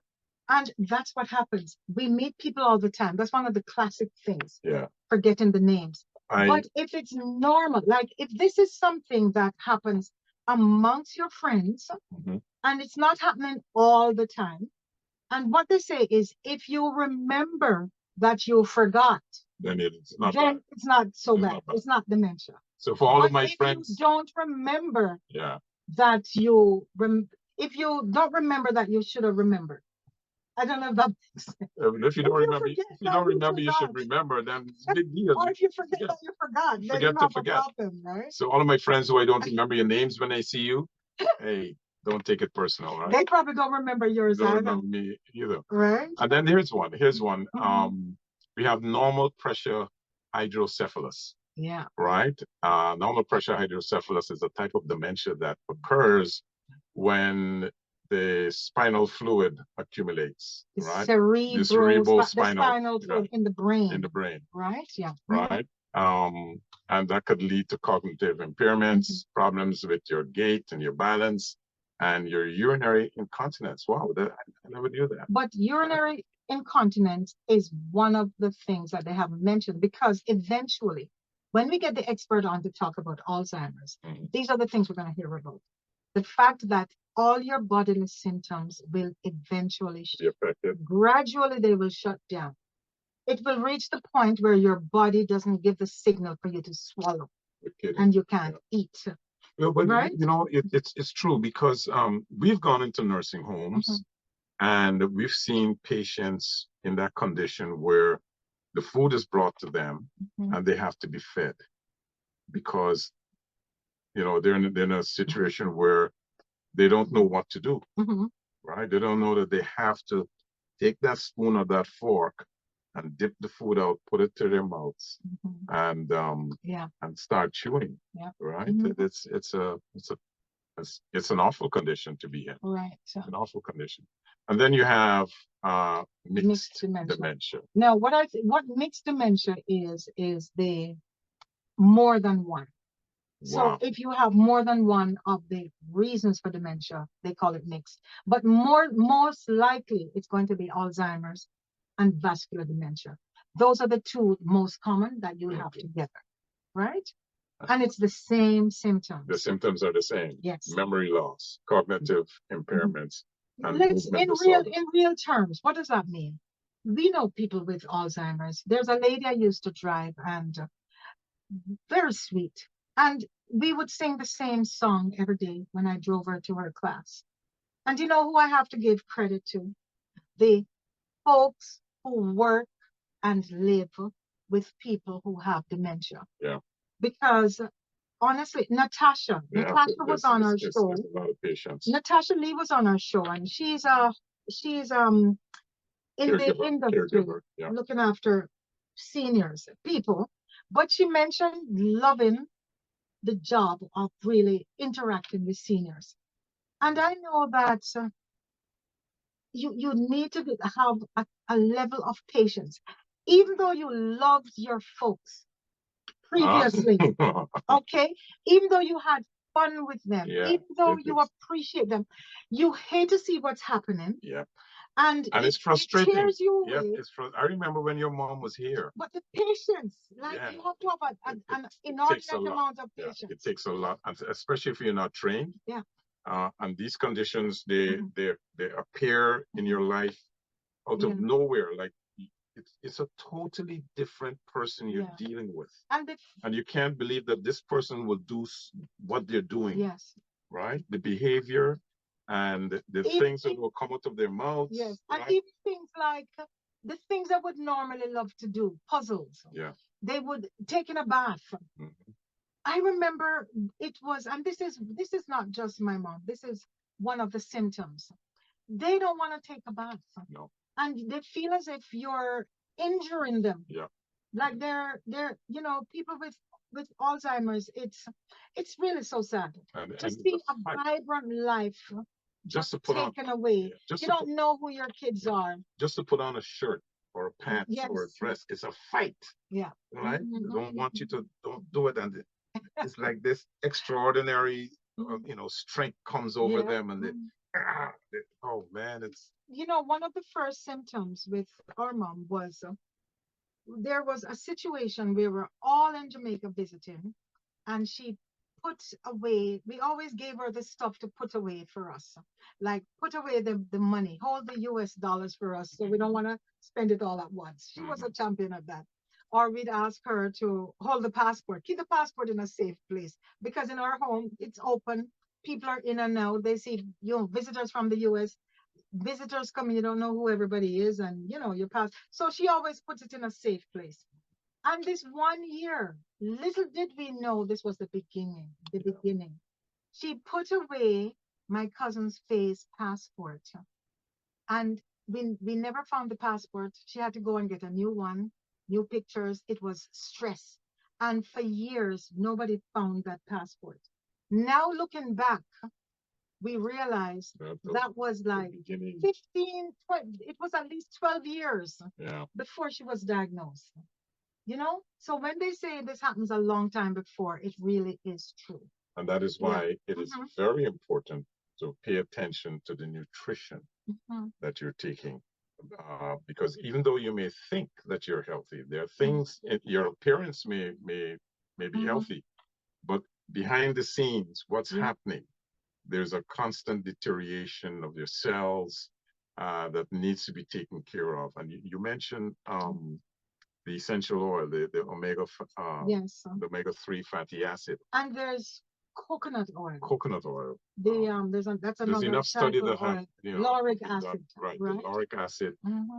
And that's what happens. We meet people all the time. That's one of the classic things. Yeah. Forgetting the names. But if it's normal, like if this is something that happens amongst your friends, and it's not happening all the time. And what they say is, if you remember that you forgot, then it's not so bad. It's not dementia. So for all of my friends, you don't remember that if you don't remember that you should have remembered, I don't know if that makes sense. If you don't remember, you should remember. Then it's a big deal. Or if you forget that you forgot, then you have a problem, right? So all of my friends who I don't remember your names when I see you, hey, don't take it personal, right? They probably don't remember yours either. Don't remember me either. Right. And then here's one. We have normal pressure hydrocephalus. Yeah. Right? Normal pressure hydrocephalus is a type of dementia that occurs when the spinal fluid accumulates, right? The cerebral fluid in the brain. In the brain. Right? Yeah. Right? And that could lead to cognitive impairments, problems with your gait and your balance, and your urinary incontinence. Wow, I never knew that. But urinary incontinence is one of the things that they haven't mentioned, because eventually, when we get the expert on to talk about Alzheimer's, these are the things we're going to hear about. The fact that all your bodily symptoms will eventually be affected. Gradually, they will shut down. It will reach the point where your body doesn't give the signal for you to swallow, and you can't eat. Well, but right? It's true, because we've gone into nursing homes and we've seen patients in that condition where the food is brought to them and they have to be fed, because they're in a situation where they don't know what to do, right? They don't know that they have to take that spoon or that fork and dip the food out, put it to their mouths, and start chewing. Yeah. Right? It's an awful condition to be in. Right. An awful condition. And then you have mixed dementia. Now, what mixed dementia is the more than one. So if you have more than one of the reasons for dementia, they call it mixed. But most likely, it's going to be Alzheimer's and vascular dementia. Those are the two most common that you have together, right? And it's the same symptoms. The symptoms are the same. Yes. Memory loss, cognitive impairments. And in real terms, what does that mean? We know people with Alzheimer's. There's a lady I used to drive, and very sweet. And we would sing the same song every day when I drove her to her class. And you know who I have to give credit to? The folks who work and live with people who have dementia. Yeah. Because honestly, Natasha was on our show. A lot of patients. Natasha Lee was on our show, and she's in the industry looking after seniors, people. But she mentioned loving the job of really interacting with seniors. And I know that you need to have a level of patience. Even though you loved your folks previously, okay? Even though you had fun with them, even though you appreciate them, you hate to see what's happening. Yeah. And it's frustrating. It tears you away. I remember when your mom was here. But the patience, you have to have an inordinate amount of patience. Yeah, it takes a lot, especially if you're not trained. Yeah. And these conditions, they appear in your life out of nowhere. Like it's a totally different person you're dealing with, and you can't believe that this person will do what they're doing. Yes. Right. The behavior. And the things that will come out of their mouths. Yes, right? And even things like the things I would normally love to do, puzzles. Yeah. They would take in a bath. I remember it was, and this is not just my mom. This is one of the symptoms. They don't want to take a bath. No. And they feel as if you're injuring them. Yeah. Like they're people with Alzheimer's, it's really so sad to see a vibrant life just taken away. You don't know who your kids are. Just to put on a shirt or a pants or a dress, it's a fight. Yeah. Right? They don't want you to don't do it, and it's like this extraordinary, strength comes over them, and oh man, it's. One of the first symptoms with our mom was. There was a situation we were all in Jamaica visiting, and she put away, we always gave her the stuff to put away for us, like put away the money, hold the US dollars for us, so we don't want to spend it all at once. She was a champion of that. Or we'd ask her to hold the passport, keep the passport in a safe place, because in our home, it's open, people are in and out, they see, visitors from the US, visitors come, you don't know who everybody is, and you know, you pass. So she always puts it in a safe place. And this 1 year, little did we know this was the beginning, She put away my cousin's face passport, and we never found the passport. She had to go and get a new one, new pictures. It was stress. And for years, nobody found that passport. Now looking back, we realized that was like 15, 20, it was at least 12 years before she was diagnosed. You know, so when they say this happens a long time before, it really is true. And that is why it is very important to pay attention to the nutrition that you're taking. Because even though you may think that you're healthy, there are things, your appearance may be healthy, but behind the scenes, what's happening? There's a constant deterioration of your cells that needs to be taken care of. And you mentioned the essential oil, the omega, the omega-3 fatty acid. And there's coconut oil. Coconut oil. There's enough study that have, you know, lauric acid. Right, the lauric acid and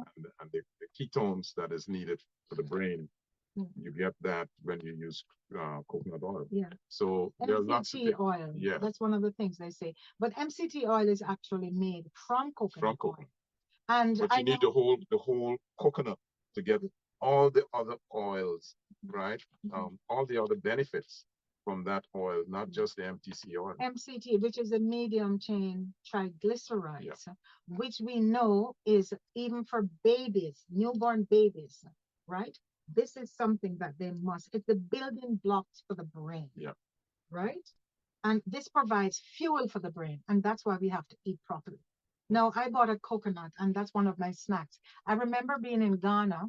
the ketones that is needed for the brain. You get that when you use coconut oil. Yeah. So there are lots of oil. Yeah. That's one of the things they say. But MCT oil is actually made from coconut oil. And but you need the whole coconut to get all the other oils, right? All the other benefits from that oil, not just the MCT oil. MCT, which is a medium chain triglycerides, which we know is even for babies, newborn babies, right? This is something that they must, it's the building blocks for the brain, right? And this provides fuel for the brain, and that's why we have to eat properly. Now, I bought a coconut, and that's one of my snacks. I remember being in Ghana,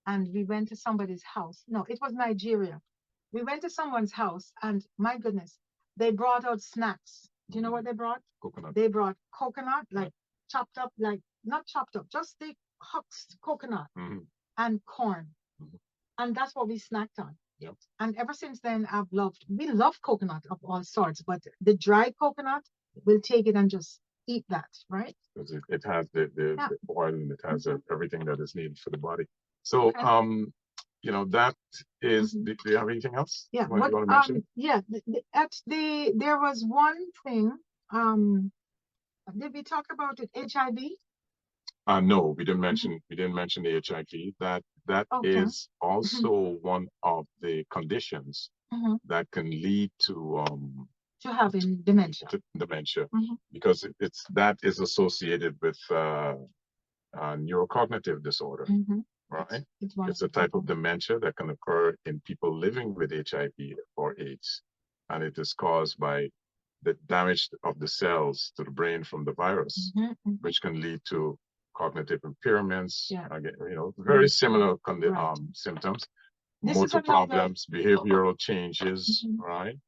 and we went to somebody's house. No, it was Nigeria. We went to someone's house, and my goodness, they brought out snacks. Do you know what they brought? Coconut. They brought coconut, like chopped up, like not chopped up, just the husked coconut and corn. And that's what we snacked on. Yep. And ever since then, we love coconut of all sorts, but the dry coconut, we'll take it and just eat that, right? Because it has the oil, and it has everything that is needed for the body. So, you know, that is, do you have anything else? Yeah. You want to mention? There was one thing, did we talk about it, HIV? No, we didn't mention the HIV. That is also one of the conditions that can lead to having dementia. Because that is associated with neurocognitive disorder. Right? It's a type of dementia that can occur in people living with HIV or AIDS, and it is caused by the damage of the cells to the brain from the virus, which can lead to cognitive impairments. Again, you know, very similar symptoms, motor problems, behavioral changes. Right.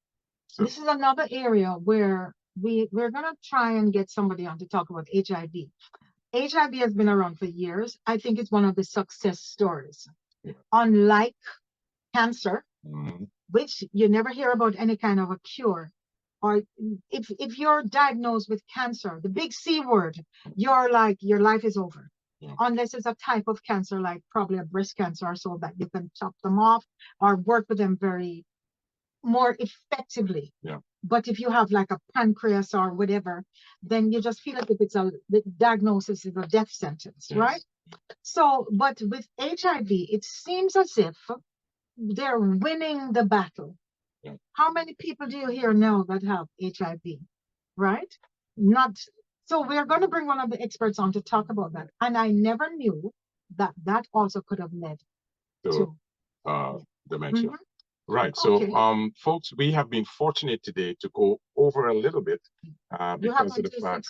So, this is another area where we're going to try and get somebody on to talk about HIV. HIV has been around for years. I think it's one of the success stories. Unlike cancer, which you never hear about any kind of a cure, or if you're diagnosed with cancer, the big C word, you're like, your life is over. Unless it's a type of cancer, like probably a breast cancer or so, that you can chop them off or work with them more effectively. But if you have like a pancreas or whatever, then you just feel like if the diagnosis is a death sentence, right? So, but with HIV, it seems as if they're winning the battle. How many people do you hear now that have HIV, right? Not. So we're going to bring one of the experts on to talk about that. And I never knew that also could have led to dementia. Right. So, folks, we have been fortunate today to go over a little bit because of the fact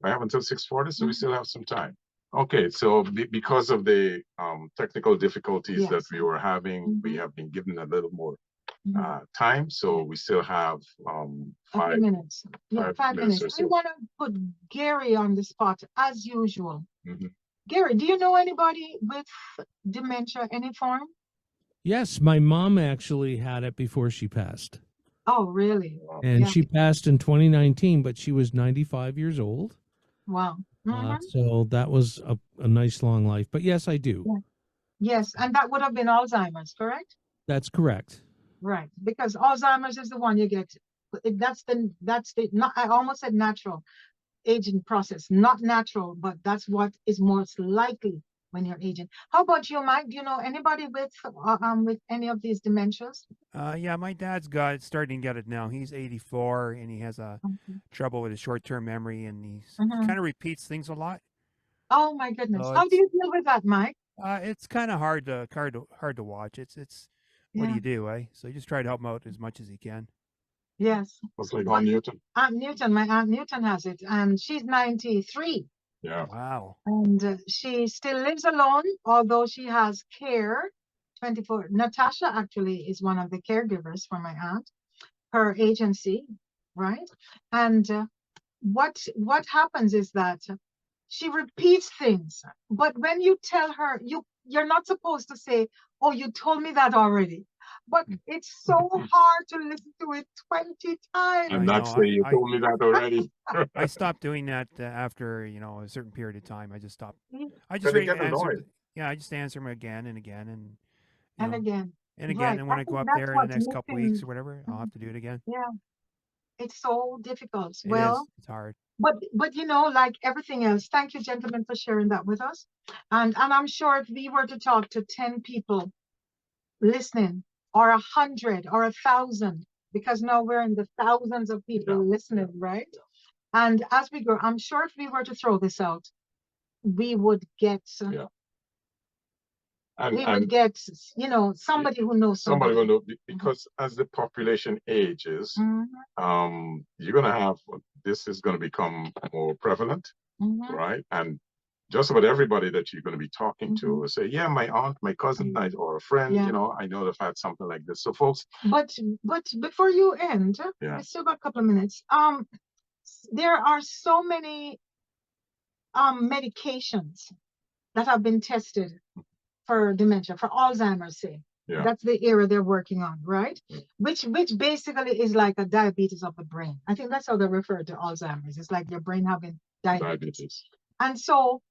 I have until 6:40, so we still have some time. Okay. So, because of the technical difficulties that we were having, we have been given a little more time. So we still have 5 minutes. 5 minutes. I want to put Gary on the spot as usual. Gary, do you know anybody with dementia, any form? Yes, my mom actually had it before she passed. Oh, really? And she passed in 2019, but she was 95 years old. Wow. So that was a nice long life. But yes, I do. Yeah. Yes, and that would have been Alzheimer's, correct? That's correct. Right, because Alzheimer's is the one you get. That's the not. I almost said natural aging process, not natural, but that's what is most likely when you're aging. How about you, Mike? Do you know anybody with any of these dementias? Yeah, my dad's starting to get it now. He's 84 and he has trouble with his short-term memory, and he kind of repeats things a lot. Oh my goodness! So how do you deal with that, Mike? It's kind of hard to watch. It's what do you do, eh? So you just try to help him out as much as you can. Yes. It's like Aunt Newton. Aunt Newton, my Aunt Newton has it, and she's 93. Yeah. Wow. And she still lives alone, although she has care 24. Natasha actually is one of the caregivers for my aunt, her agency, right? And what happens is that she repeats things, but when you tell her, you're not supposed to say, oh, you told me that already. But it's so hard to listen to it 20 times. I'm not saying you told me that already. I stopped doing that after, a certain period of time. I just stopped. I just I just answer them again and again and again. And again. Right. And when I go up there in the next couple weeks or whatever, I'll have to do it again. Yeah. It's so difficult. It's hard. But like everything else, thank you, gentlemen, for sharing that with us. And I'm sure if we were to talk to 10 people listening, or 100 or 1,000, because now we're in the thousands of people listening, right? And as we grow, I'm sure if we were to throw this out, we would get somebody who knows somebody who knows, because as the population ages, you're gonna have, this is going to become more prevalent, right? And just about everybody that you're going to be talking to will say, yeah, my aunt, my cousin, or a friend, I know they've had something like this. So folks. But before you end, we still got a couple of minutes. There are so many medications that have been tested for dementia, for Alzheimer's, say. Yeah. That's the era they're working on, right? Which basically is like a diabetes of the brain. I think that's how they refer to Alzheimer's. It's like your brain having diabetes. And so,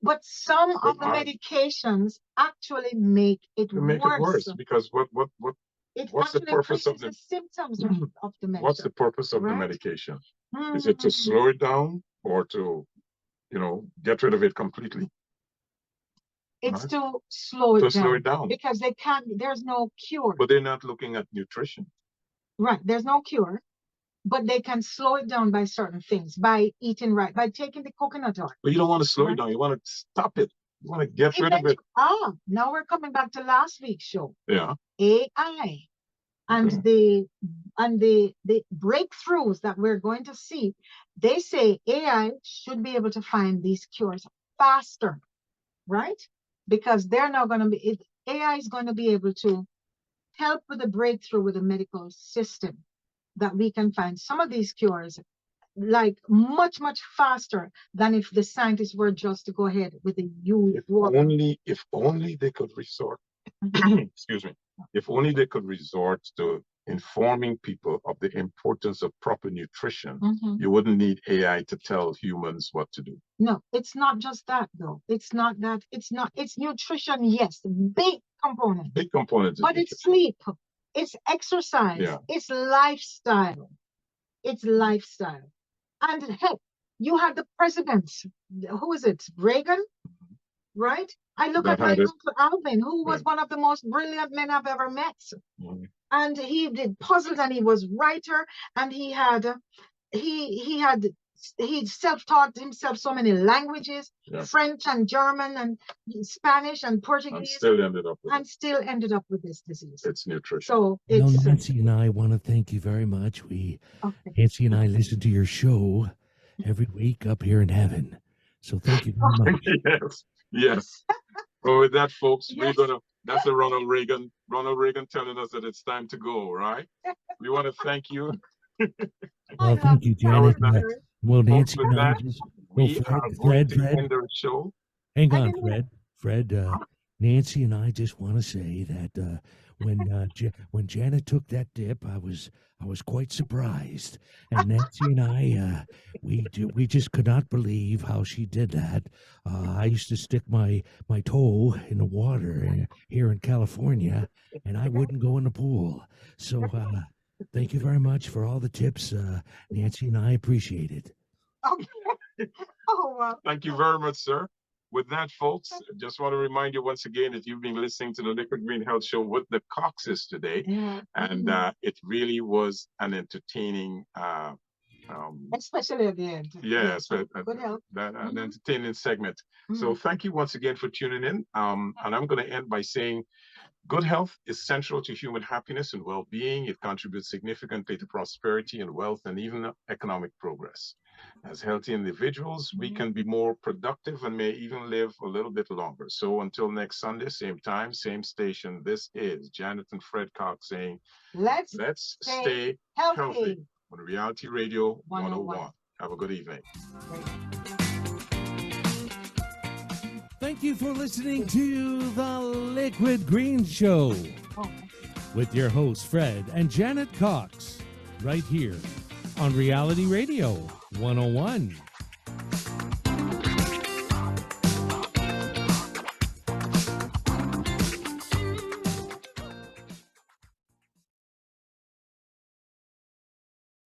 but some of the medications actually make it worse. Because what's the purpose of the symptoms of dementia? What's the purpose of the medication? Is it to slow it down or to, get rid of it completely? It's to slow it down. Because there's no cure. But they're not looking at nutrition. Right, there's no cure. But they can slow it down by certain things, by eating right, by taking the coconut oil. But you don't want to slow it down. You want to stop it. You want to get rid of it. Now we're coming back to last week's show. Yeah. AI. And the breakthroughs that we're going to see, they say AI should be able to find these cures faster, right? Because they're not going to be, AI is going to be able to help with the breakthrough with the medical system, that we can find some of these cures like much, much faster than if the scientists were just to go ahead with the If only they could resort, excuse me, if only they could resort to informing people of the importance of proper nutrition, you wouldn't need AI to tell humans what to do. No, it's not just that though. It's not that. It's nutrition, yes, big component. Big component. But it's sleep. It's exercise. It's lifestyle. It's lifestyle. And heck, you had the president. Who is it? Reagan, right? I look at my Uncle Alvin, who was one of the most brilliant men I've ever met. And he did puzzles, and he was writer, and he self-taught himself so many languages, French and German and Spanish and Portuguese, and still ended up with this disease. It's nutrition. So it's Nancy and I want to thank you very much. Nancy and I listen to your show every week up here in heaven. So thank you very much. Yes. Well, with that, folks, that's the Ronald Reagan telling us that it's time to go, right? We want to thank you. Well, thank you, Janet. Well, Nancy and I Fred. Show. Hang on, Fred. Nancy and I just want to say that when Janet took that dip, I was quite surprised. And Nancy and I, we just could not believe how she did that. I used to stick my toe in the water here in California, and I wouldn't go in the pool. So thank you very much for all the tips, Nancy and I appreciate it. Okay. Oh, wow. Thank you very much, sir. With that, folks, I just want to remind you once again that you've been listening to the Liquid Green Health Show with the Coxes today. And it really was an entertaining especially at the end. Yes, an entertaining segment. So thank you once again for tuning in. And I'm going to end by saying good health is central to human happiness and well-being. It contributes significantly to prosperity and wealth and even economic progress. As healthy individuals, we can be more productive and may even live a little bit longer. So until next Sunday, same time, same station, this is Janet and Fred Cox saying, let's stay healthy on Reality Radio 101. Have a good evening. Thank you for listening to the Liquid Green Show with your hosts Fred and Janet Cox right here on Reality Radio 101.